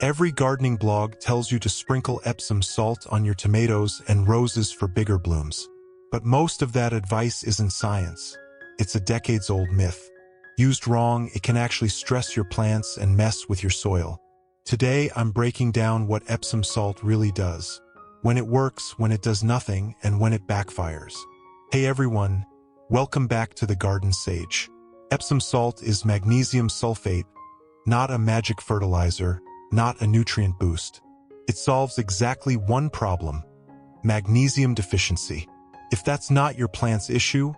Every gardening blog tells you to sprinkle Epsom salt on your tomatoes and roses for bigger blooms. But most of that advice isn't science. It's a decades-old myth. Used wrong, it can actually stress your plants and mess with your soil. Today, I'm breaking down what Epsom salt really does. When it works, when it does nothing, and when it backfires. Hey everyone, welcome back to the Garden Sage. Epsom salt is magnesium sulfate, not a magic fertilizer, not a nutrient boost. It solves exactly one problem: magnesium deficiency. If that's not your plant's issue,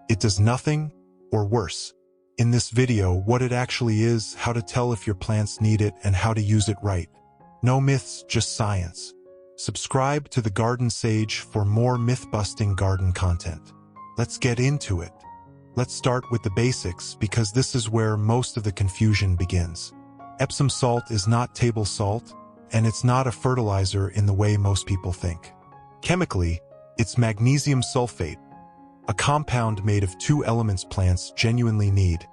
it does nothing, or worse. In this video, what it actually is, how to tell if your plants need it, and how to use it right. No myths, just science. Subscribe to the Garden Sage for more myth-busting garden content. Let's get into it. Let's start with the basics, because this is where most of the confusion begins. Epsom salt is not table salt, and it's not a fertilizer in the way most people think. Chemically, it's magnesium sulfate, a compound made of two elements plants genuinely need: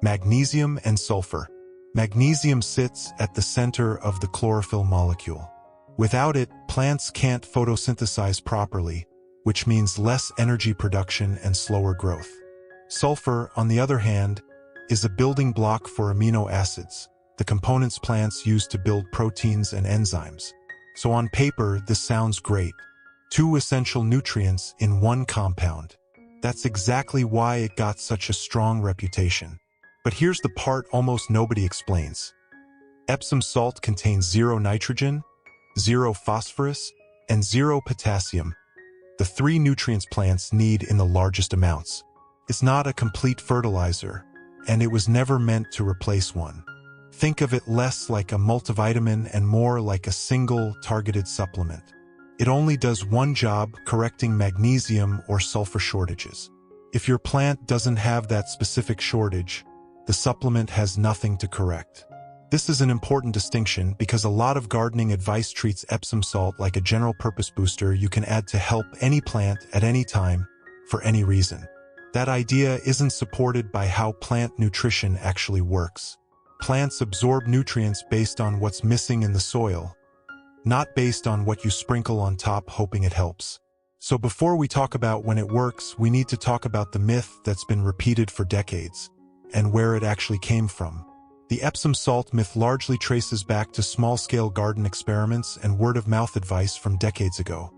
magnesium and sulfur. Magnesium sits at the center of the chlorophyll molecule. Without it, plants can't photosynthesize properly, which means less energy production and slower growth. Sulfur, on the other hand, is a building block for amino acids, the components plants use to build proteins and enzymes. So on paper, this sounds great. Two essential nutrients in one compound. That's exactly why it got such a strong reputation. But here's the part almost nobody explains. Epsom salt contains 0 nitrogen, 0 phosphorus, and 0 potassium, the 3 nutrients plants need in the largest amounts. It's not a complete fertilizer, and it was never meant to replace one. Think of it less like a multivitamin and more like a single, targeted supplement. It only does one job: correcting magnesium or sulfur shortages. If your plant doesn't have that specific shortage, the supplement has nothing to correct. This is an important distinction because a lot of gardening advice treats Epsom salt like a general-purpose booster you can add to help any plant at any time, for any reason. That idea isn't supported by how plant nutrition actually works. Plants absorb nutrients based on what's missing in the soil, not based on what you sprinkle on top hoping it helps. So before we talk about when it works, we need to talk about the myth that's been repeated for decades, and where it actually came from. The Epsom salt myth largely traces back to small-scale garden experiments and word-of-mouth advice from decades ago,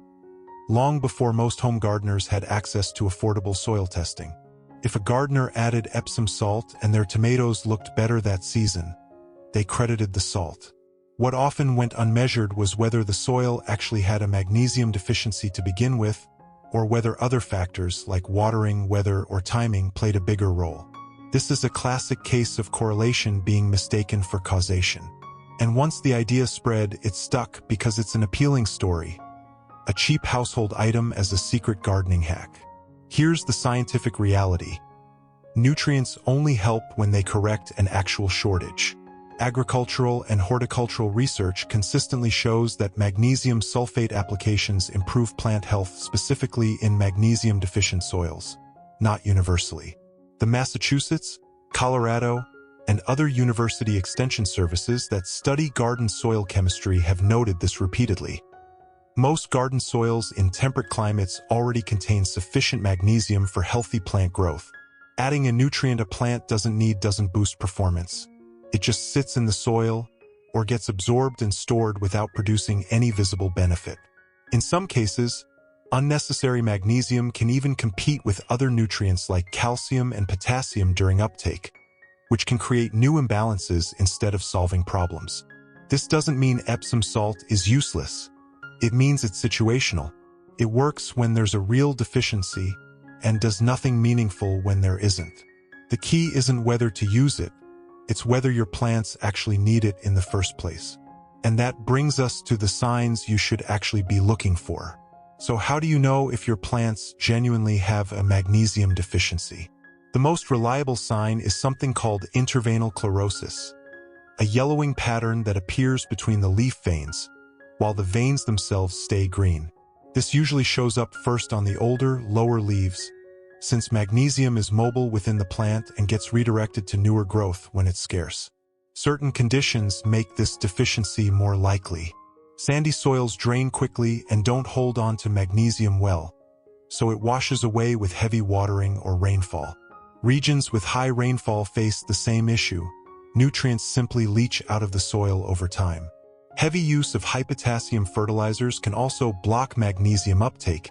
long before most home gardeners had access to affordable soil testing. If a gardener added Epsom salt and their tomatoes looked better that season, they credited the salt. What often went unmeasured was whether the soil actually had a magnesium deficiency to begin with, or whether other factors like watering, weather, or timing played a bigger role. This is a classic case of correlation being mistaken for causation. And once the idea spread, it stuck because it's an appealing story, a cheap household item as a secret gardening hack. Here's the scientific reality. Nutrients only help when they correct an actual shortage. Agricultural and horticultural research consistently shows that magnesium sulfate applications improve plant health, specifically in magnesium-deficient soils, not universally. The Massachusetts, Colorado, and other university extension services that study garden soil chemistry have noted this repeatedly. Most garden soils in temperate climates already contain sufficient magnesium for healthy plant growth. Adding a nutrient a plant doesn't need doesn't boost performance. It just sits in the soil or gets absorbed and stored without producing any visible benefit. In some cases, unnecessary magnesium can even compete with other nutrients like calcium and potassium during uptake, which can create new imbalances instead of solving problems. This doesn't mean Epsom salt is useless. It means it's situational. It works when there's a real deficiency and does nothing meaningful when there isn't. The key isn't whether to use it, it's whether your plants actually need it in the first place. And that brings us to the signs you should actually be looking for. So how do you know if your plants genuinely have a magnesium deficiency? The most reliable sign is something called interveinal chlorosis, a yellowing pattern that appears between the leaf veins, while the veins themselves stay green. This usually shows up first on the older, lower leaves, since magnesium is mobile within the plant and gets redirected to newer growth when it's scarce. Certain conditions make this deficiency more likely. Sandy soils drain quickly and don't hold on to magnesium well, so it washes away with heavy watering or rainfall. Regions with high rainfall face the same issue. Nutrients simply leach out of the soil over time. Heavy use of high-potassium fertilizers can also block magnesium uptake,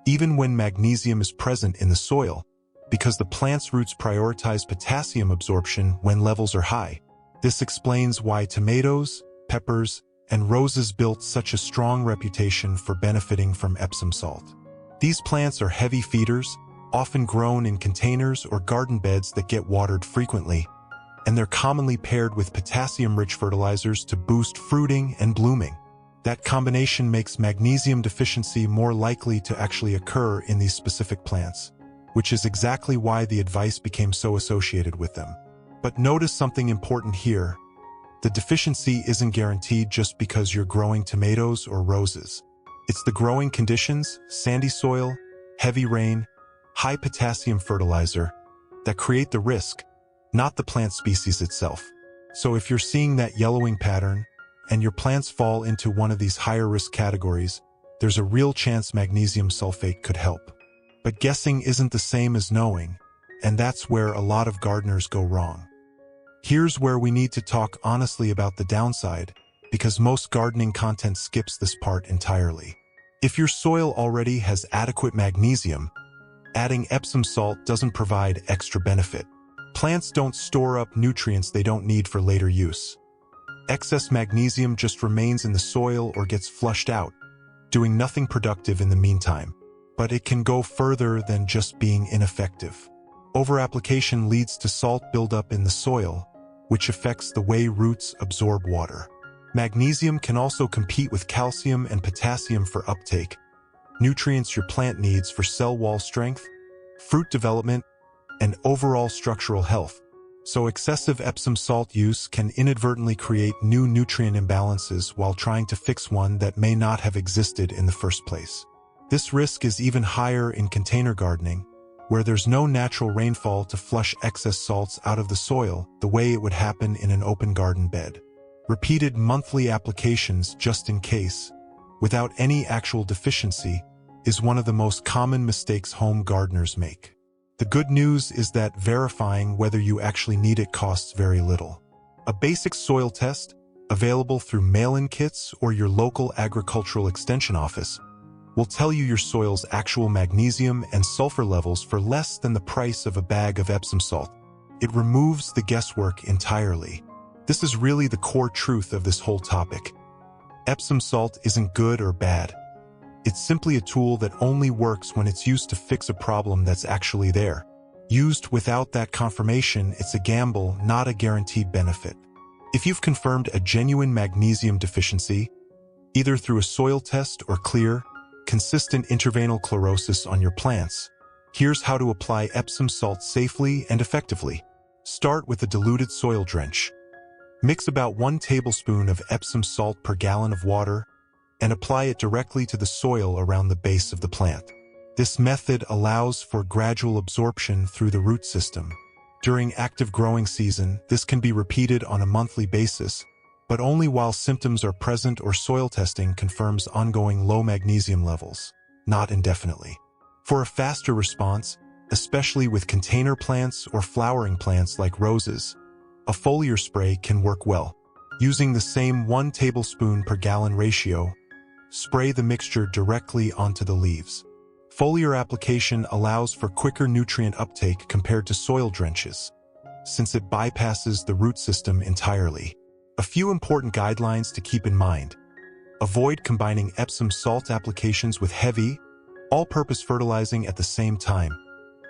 even when magnesium is present in the soil, because the plant's roots prioritize potassium absorption when levels are high. This explains why tomatoes, peppers, and roses built such a strong reputation for benefiting from Epsom salt. These plants are heavy feeders, often grown in containers or garden beds that get watered frequently, and they're commonly paired with potassium-rich fertilizers to boost fruiting and blooming. That combination makes magnesium deficiency more likely to actually occur in these specific plants, which is exactly why the advice became so associated with them. But notice something important here. The deficiency isn't guaranteed just because you're growing tomatoes or roses. It's the growing conditions, sandy soil, heavy rain, high potassium fertilizer, that create the risk, not the plant species itself. So if you're seeing that yellowing pattern, and your plants fall into one of these higher risk categories, there's a real chance magnesium sulfate could help. But guessing isn't the same as knowing, and that's where a lot of gardeners go wrong. Here's where we need to talk honestly about the downside, because most gardening content skips this part entirely. If your soil already has adequate magnesium, adding Epsom salt doesn't provide extra benefit. Plants don't store up nutrients they don't need for later use. Excess magnesium just remains in the soil or gets flushed out, doing nothing productive in the meantime. But it can go further than just being ineffective. Overapplication leads to salt buildup in the soil, which affects the way roots absorb water. Magnesium can also compete with calcium and potassium for uptake, nutrients your plant needs for cell wall strength, fruit development, and overall structural health. So excessive Epsom salt use can inadvertently create new nutrient imbalances while trying to fix one that may not have existed in the first place. This risk is even higher in container gardening, where there's no natural rainfall to flush excess salts out of the soil the way it would happen in an open garden bed. Repeated monthly applications just in case, without any actual deficiency, is one of the most common mistakes home gardeners make. The good news is that verifying whether you actually need it costs very little. A basic soil test, available through mail-in kits or your local agricultural extension office, will tell you your soil's actual magnesium and sulfur levels for less than the price of a bag of Epsom salt. It removes the guesswork entirely. This is really the core truth of this whole topic. Epsom salt isn't good or bad. It's simply a tool that only works when it's used to fix a problem that's actually there. Used without that confirmation, it's a gamble, not a guaranteed benefit. If you've confirmed a genuine magnesium deficiency, either through a soil test or clear, consistent intraveinal chlorosis on your plants, here's how to apply Epsom salt safely and effectively. Start with a diluted soil drench. Mix about 1 tablespoon of Epsom salt per gallon of water and apply it directly to the soil around the base of the plant. This method allows for gradual absorption through the root system. During active growing season, this can be repeated on a monthly basis, but only while symptoms are present or soil testing confirms ongoing low magnesium levels, not indefinitely. For a faster response, especially with container plants or flowering plants like roses, a foliar spray can work well. Using the same 1 tablespoon per gallon ratio, spray the mixture directly onto the leaves. Foliar application allows for quicker nutrient uptake compared to soil drenches, since it bypasses the root system entirely. A few important guidelines to keep in mind. Avoid combining Epsom salt applications with heavy, all-purpose fertilizing at the same time,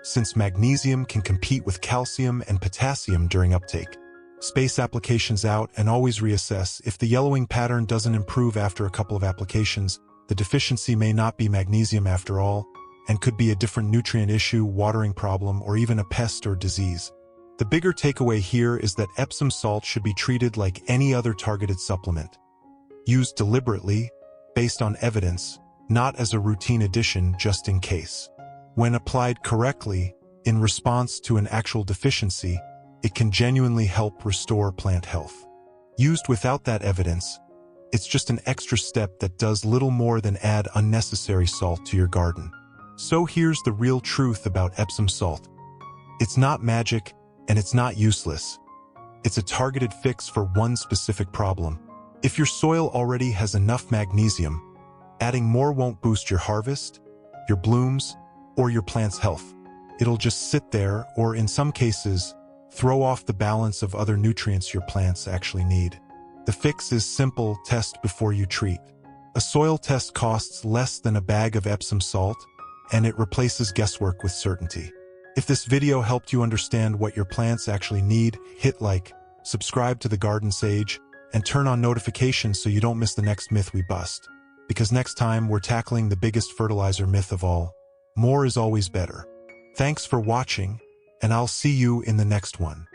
since magnesium can compete with calcium and potassium during uptake. Space applications out and always reassess. If the yellowing pattern doesn't improve after a couple of applications, the deficiency may not be magnesium after all, and could be a different nutrient issue, watering problem, or even a pest or disease. The bigger takeaway here is that Epsom salt should be treated like any other targeted supplement. Used deliberately, based on evidence, not as a routine addition just in case. When applied correctly, in response to an actual deficiency, it can genuinely help restore plant health. Used without that evidence, it's just an extra step that does little more than add unnecessary salt to your garden. So here's the real truth about Epsom salt. It's not magic, and it's not useless. It's a targeted fix for one specific problem. If your soil already has enough magnesium, adding more won't boost your harvest, your blooms, or your plant's health. It'll just sit there, or in some cases, throw off the balance of other nutrients your plants actually need. The fix is simple: test before you treat. A soil test costs less than a bag of Epsom salt, and it replaces guesswork with certainty. If this video helped you understand what your plants actually need, hit like, subscribe to the Garden Sage, and turn on notifications so you don't miss the next myth we bust. Because next time we're tackling the biggest fertilizer myth of all: more is always better. Thanks for watching, and I'll see you in the next one.